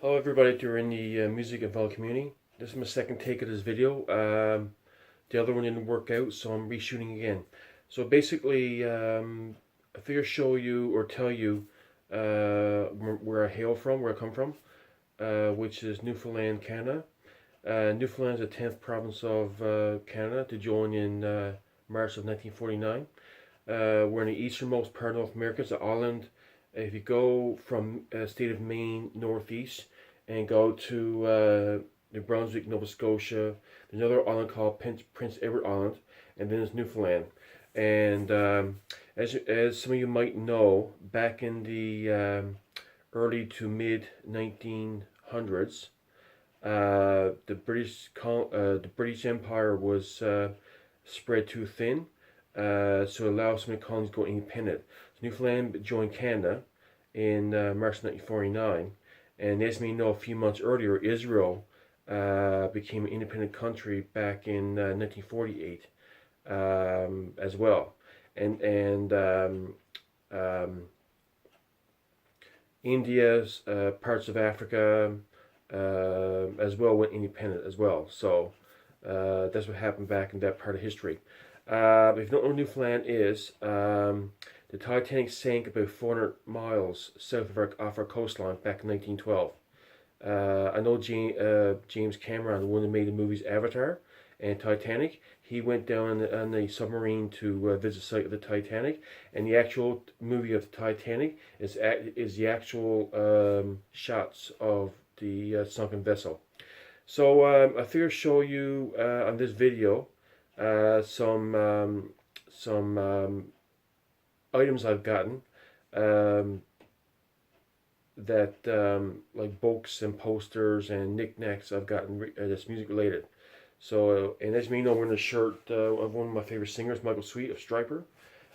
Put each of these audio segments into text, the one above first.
Hello everybody during the music and vinyl community. This is my second take of this video. The other one didn't work out, so I'm reshooting again. So basically, I figure show you or tell you where I hail from, where I come from, which is Newfoundland, Canada. Newfoundland is the 10th province of Canada to join in March of 1949. We're in the easternmost part of North America. It's an island. If you go from state of Maine northeast and go to New Brunswick, Nova Scotia, there's another island called Prince Edward Island, and then there's Newfoundland. And as some of you might know, back in the early to mid 1900s, the British Empire was spread too thin, so it allowed some of the colonies to go independent. So Newfoundland joined Canada in March 1949, and as we know, a few months earlier, Israel became an independent country back in 1948 as well, and India's parts of Africa as well went independent as well. So that's what happened back in that part of history. If you don't know where Newfoundland is, the Titanic sank about 400 miles south of off our coastline back in 1912. I know James Cameron, the one that made the movies Avatar and Titanic, he went down on the submarine to visit the site of the Titanic, and the actual movie of the Titanic is the actual shots of the sunken vessel. So I figured show you on this video some items I've gotten that like books and posters and knickknacks I've gotten that's music related. So and as you know, we're in a shirt of one of my favorite singers, Michael Sweet of Stryper.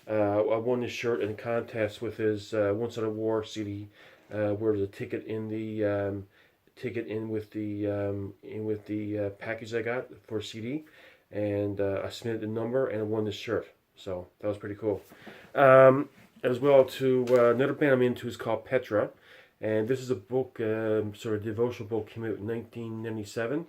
I won this shirt in a contest with his Once on a War CD, where there's a ticket in the package I got for CD, and I submitted the number and I won this shirt. So that was pretty cool. As well to another band I'm into is called Petra, and this is a book, sort of devotional book, came out in 1997,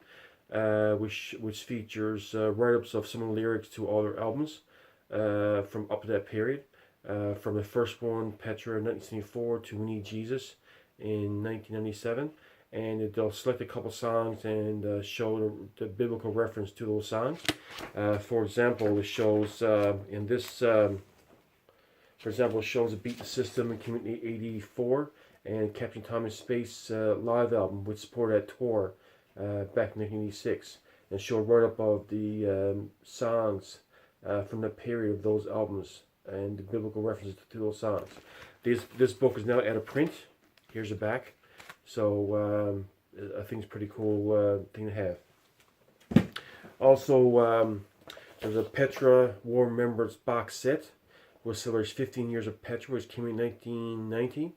which features write-ups of some of the lyrics to all their albums from up to that period. From the first one, Petra, in 1974, to We Need Jesus in 1997, and they'll select a couple songs and show the biblical reference to those songs. For example, it shows in this. For example, it shows a Beat the System in Community 84 and Captain Thomas Space live album, which supported that tour back in 1986, and showed right up of the songs from the period of those albums and the biblical references to those songs. This book is now out of print. Here's the back. So I think it's a pretty cool thing to have. Also, there's a Petra War Remembrance box set, which celebrates 15 years of Petra, which came in 1990,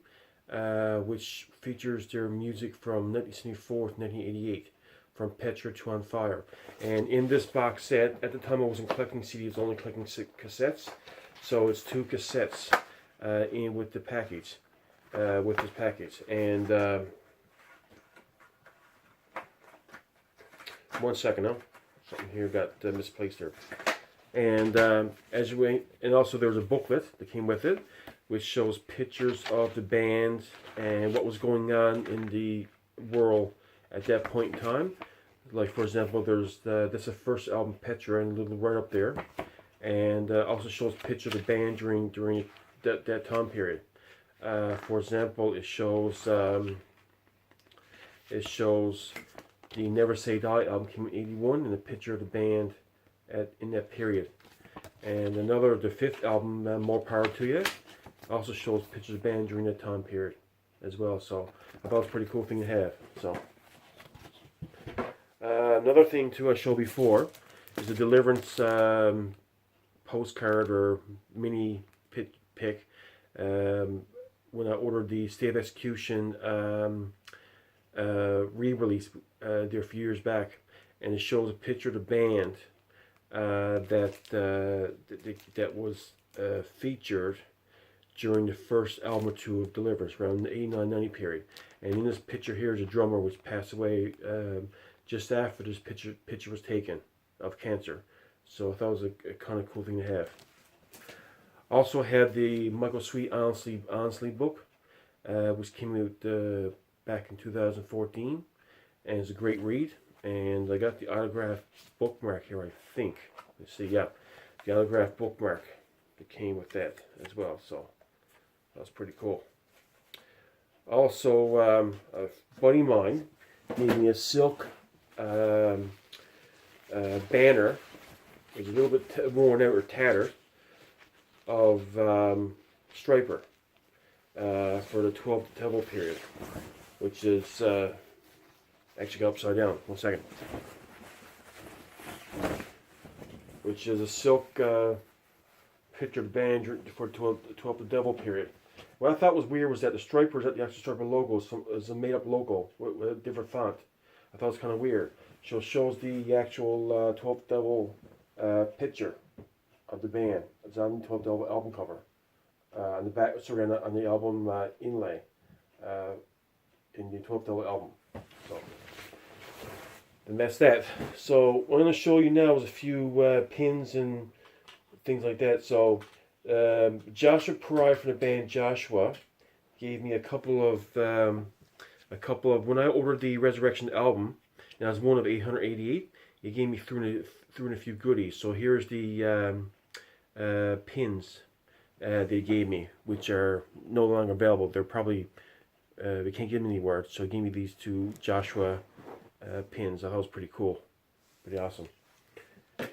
which features their music from 1974 to 1988, from Petra to On Fire. And in this box set, at the time I wasn't collecting CDs, only collecting cassettes, so it's 2 cassettes in with the package, with this package. And one second now, something here got misplaced here. And and also there was a booklet that came with it, which shows pictures of the band and what was going on in the world at that point in time. Like for example, there's that's the first album, Petra, and a little right up there, and also shows pictures of the band during that time period. For example, it shows the Never Say Die album came in '81, and a picture of the band in that period. And the 5th album, More Power to You, also shows pictures of the band during that time period as well. So I thought it was a pretty cool thing to have. So another thing too I showed before is the Deliverance postcard or mini pic. When I ordered the State of Execution re-release there a few years back, and it shows a picture of the band that was featured during the first album or two of Deliverance, around the 89-90 period. And in this picture here is a drummer which passed away just after this picture was taken of cancer. So I thought it was a kind of cool thing to have. Also had the Michael Sweet Honestly book, which came out back in 2014, and it's a great read. And I got the autographed bookmark here, I think. Let's see, yeah, the autographed bookmark that came with that as well. So that's pretty cool. Also, a buddy of mine gave me a silk banner. It's a little bit worn out or tattered of Stryper for the 12th Devil period, which is actually got upside down. 1 second. Which is a silk picture band for 12th Devil period. What I thought was weird was that the Stryper, the actual Stryper logo is a made-up logo with a different font. I thought it was kind of weird. So it shows the actual 12th Devil picture of the band. It's on the 12th Devil album cover. On the back, sorry, on the album inlay in the 12th Devil album. So, and that's that. So what I'm going to show you now is a few pins and things like that. So Joshua Pariah from the band Joshua gave me a couple of when I ordered the Resurrection album, and I was one of 888. He gave me through in a few goodies. So here's the pins they gave me, which are no longer available. They're probably we can't get them anywhere. So he gave me these two Joshua pins. I thought it was pretty cool, pretty awesome.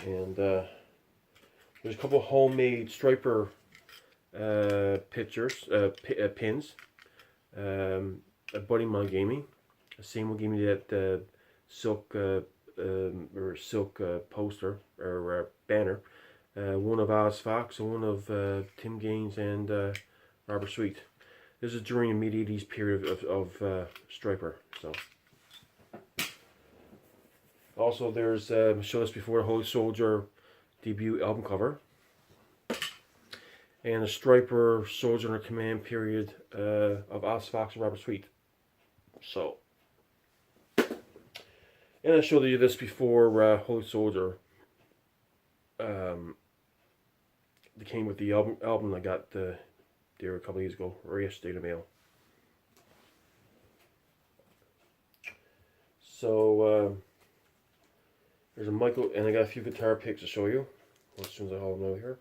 And there's a couple of homemade Stryper pins. A buddy of mine gave me. The same one gave me that silk poster or banner. One of Oz Fox and one of Tim Gaines and Robert Sweet. This is during the mid-80s period of Stryper. So. Also, there's I showed this before, the Holy Soldier debut album cover, and a Stryper Soldier Under Command period of Oz Fox and Robert Sweet. So, and I showed you this before, Holy Soldier. They came with the album I got there a couple of years ago, or yesterday in the mail. So there's a Michael, and I got a few guitar picks to show you as soon as I haul them out here.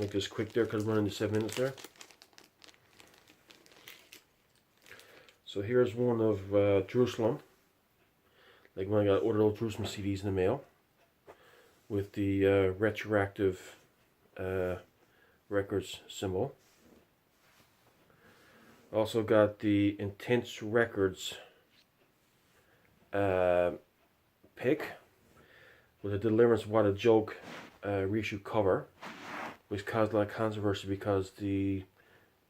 Make this quick there because we're running to 7 minutes there. So here's one of Jerusalem, like when I got ordered old Jerusalem CDs in the mail, with the retroactive records symbol. Also got the Intense Records pick with a Deliverance What a Joke reissue cover, which caused a lot of controversy because the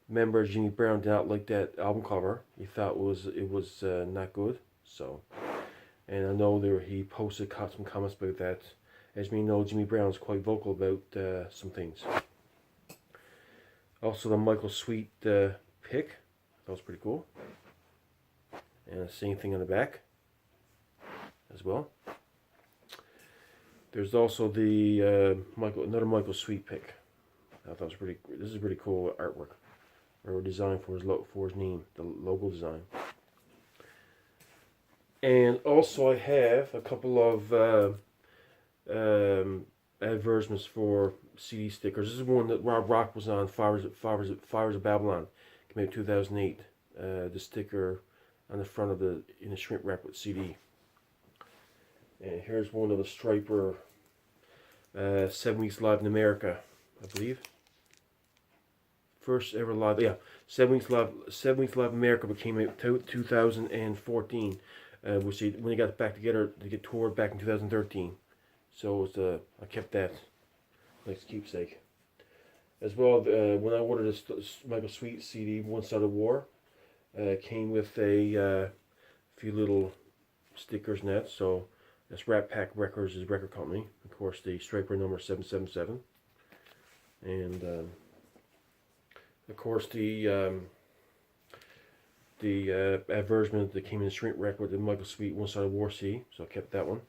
member Jimmy Brown did not like that album cover. He thought it was not good. So, and I know he posted some comments about that. As we know, Jimmy Brown is quite vocal about some things. Also, the Michael Sweet pick. That was pretty cool. And the same thing on the back as well. There's also the another Michael Sweet pick. I thought it was this is pretty cool artwork or design for his name, the logo design. And also I have a couple of advertisements for CD stickers. This is one that Rob Rock was on, Fires of Babylon. Came out in 2008. The sticker on the front of in the shrink wrap with CD. And here's one of the Stryper 7 Weeks Live in America, I believe. First ever live, yeah, 7 Weeks Live America came out 2014. Which when they got back together, they get toured back in 2013. So it was, I kept that like keepsake. As well, when I ordered this Michael Sweet CD, One Side of War, came with a few little stickers and that. So That's Rat Pack Records, his record company. Of course, the Stryper number 777. And of course, the advertisement that came in the shrink record with the Michael Sweet One-Sided War CD, so I kept that one.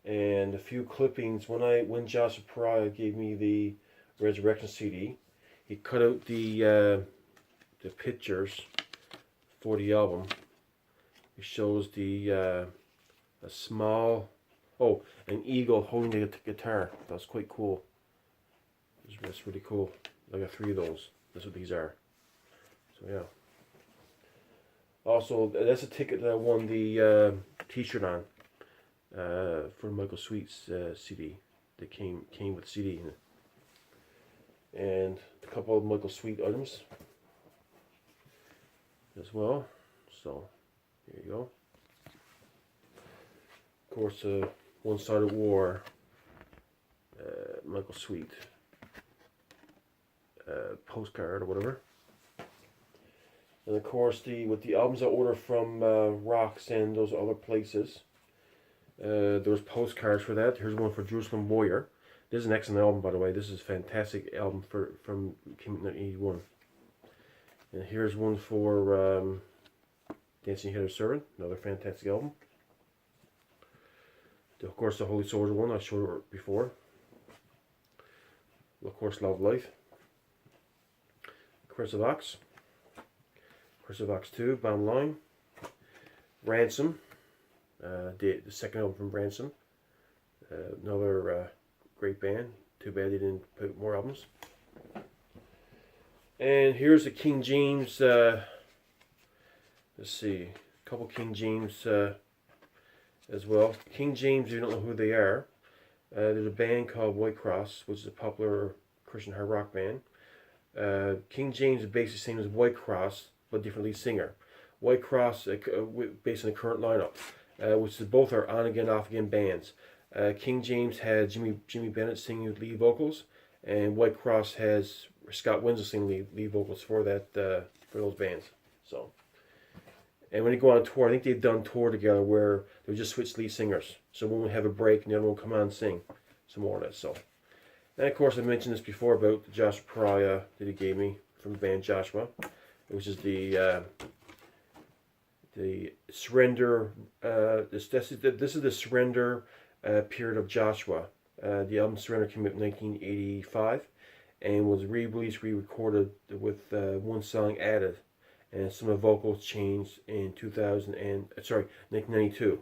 And a few clippings. When Joshua Pariah gave me the Resurrection CD, he cut out the pictures for the album. It shows a small, an eagle holding the guitar. That's quite cool. That's really cool. I got 3 of those. That's what these are. So yeah. Also, that's a ticket that I won the T-shirt on for Michael Sweet's CD. That came with CD in it. And a couple of Michael Sweet items as well. So here you go. Of course, One-Sided War, Michael Sweet postcard or whatever. And of course, with the albums I order from Rocks and those other places, there's postcards for that. Here's one for Jerusalem Warrior. This is an excellent album, by the way. This is a fantastic album from 1981. And here's one for Dancing Heather Servant, another fantastic album. Of course, the Holy Soldier one I showed before. Of course, Love Life. Curse of Ox. Curse of Ox 2, Bottom Line. Ransom. The second album from Ransom. Another great band. Too bad they didn't put more albums. And here's the King James. Let's see, a couple King James as well. King James, you don't know who they are. There's a band called White Cross, which is a popular Christian hard rock band. King James is basically the same as White Cross, but different lead singer. White Cross, based on the current lineup, which is both are on again, off again bands. King James had Jimmy Bennett singing lead vocals, and White Cross has Scott Winslow singing lead vocals for those bands. So, and when they go on tour, I think they've done tour together where they just switch lead singers. So one would have a break, and the other one would come on and sing some more of that. So, and of course I mentioned this before about the Joshua Pariah that he gave me from the band Joshua, which is the Surrender. This is the Surrender period of Joshua. The album Surrender came out in 1985 and was re-released, re-recorded with one song added, and some of the vocals changed in 1992.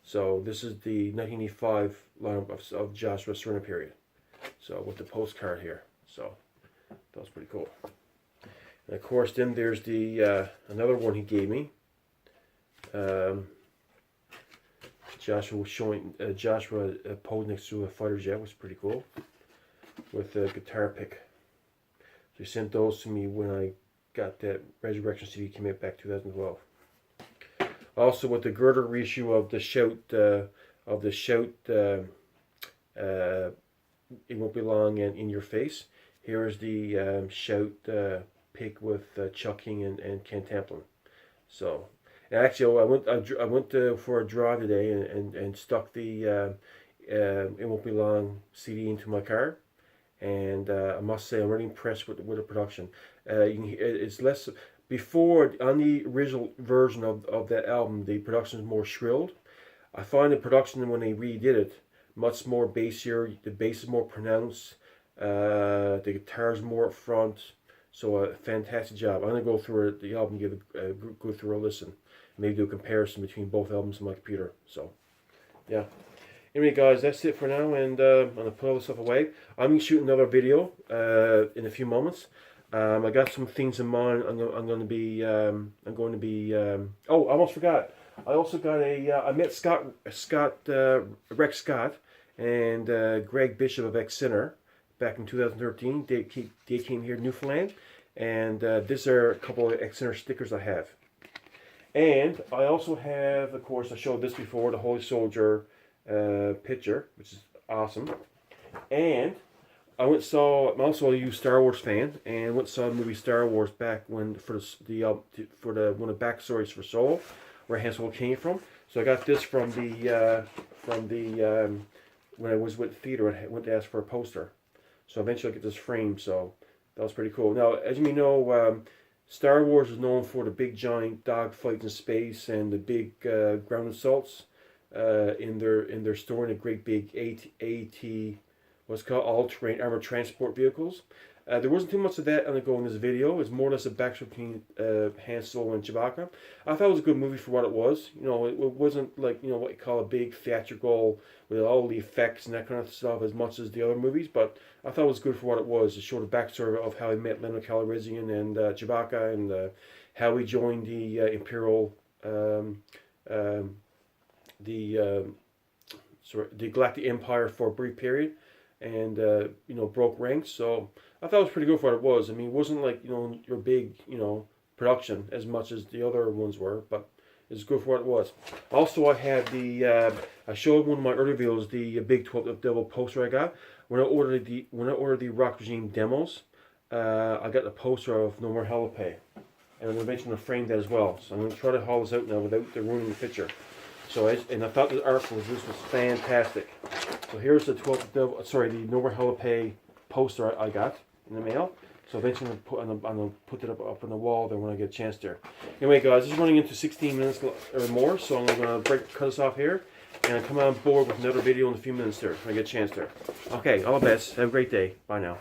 So this is the 1985 lineup of Joshua's Surrender period. So with the postcard here. So that was pretty cool. And of course, then there's the another one he gave me. Joshua was showing Joshua posed next to a fighter jet, was pretty cool, with a guitar pick. So he sent those to me when I got that Resurrection CD, came out back 2012. Also, with the Girder reissue of the Shout, It Won't Be Long and In Your Face. Here is the Shout pick with Chuck King and Ken Tamplin. So. Actually, I went for a drive today and stuck the It Won't Be Long CD into my car, and I must say I'm really impressed with the production. It's less before on the original version of that album. The production is more shrilled. I find the production when they redid it much more bassier. The bass is more pronounced. The guitar is more up front. So a fantastic job. I'm gonna go through the album, go through a listen. Maybe do a comparison between both albums on my computer. So, yeah. Anyway, guys, that's it for now, and I'm gonna put all this stuff away. I'm gonna shoot another video in a few moments. I got some things in mind. I'm going to be. Oh, I almost forgot. I also got I met Rex Scott, and Greg Bishop of X Center back in 2013. They came here to Newfoundland, and these are a couple of X Center stickers I have. And I also have, of course, I showed this before, the Holy Soldier picture, which is awesome. And I'm also a huge Star Wars fan, and went and saw the movie Star Wars back when for one of the backstories for Solo, where Han Solo came from. So I got this from the when I was with theater, I went to ask for a poster. So eventually I get this frame. So that was pretty cool. Now, as you may know, Star Wars is known for the big giant dog fights in space and the big ground assaults in their storing the great big AT what's called all-terrain armored transport vehicles. There wasn't too much of that on the go in this video. It's more or less a backstory between Han Solo and Chewbacca. I thought it was a good movie for what it was. You know, it wasn't like, you know, what you call a big theatrical with all the effects and that kind of stuff as much as the other movies, but I thought it was good for what it was. It showed a backstory of how he met Lando Calrissian and Chewbacca, and how he joined the Imperial, the Galactic Empire for a brief period, and you know, broke ranks. So I thought it was pretty good for what it was. I mean, it wasn't like, you know, your big, you know, production as much as the other ones were, but it's good for what it was. Also, I had I showed one of my earlier videos the big 12 Devil poster I got when I ordered the Rock Regime demos. I got the poster of No More Hell to Pay, and I'm eventually going to frame that as well. So I'm going to try to haul this out now without ruining the picture. So and I thought the art was fantastic. So here's the the No More Hell to Pay poster I got in the mail. So eventually I'm gonna put it up on the wall there when I get a chance there. Anyway, guys, this is running into 16 minutes or more, so I'm gonna cut this off here, and I'll come on board with another video in a few minutes there when I get a chance there. Okay, all the best. Have a great day. Bye now.